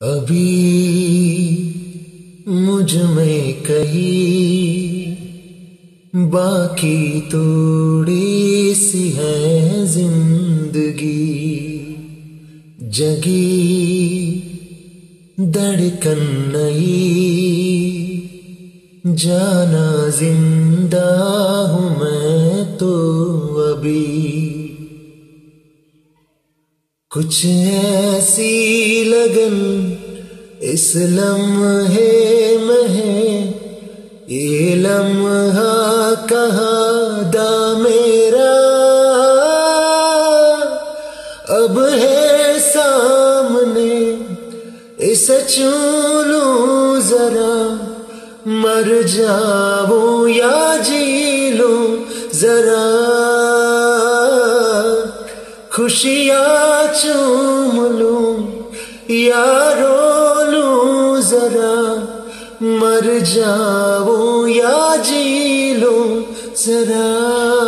अभी मुझ में कहीं बाकी थोड़ी सी है जिंदगी, जगी धड़कन नई, जाना जिंदा हूँ मैं तो अभी। कुछ ऐसी लगन इस लम्हे में है, ये लम्हा कहाँ दा मेरा, अब है सामने इसे छू लूं जरा, मर जाऊं या जी लूं जरा, खुशियाँ चूम लूं या रो लूं जरा, मर जाऊं या जी लूं जरा।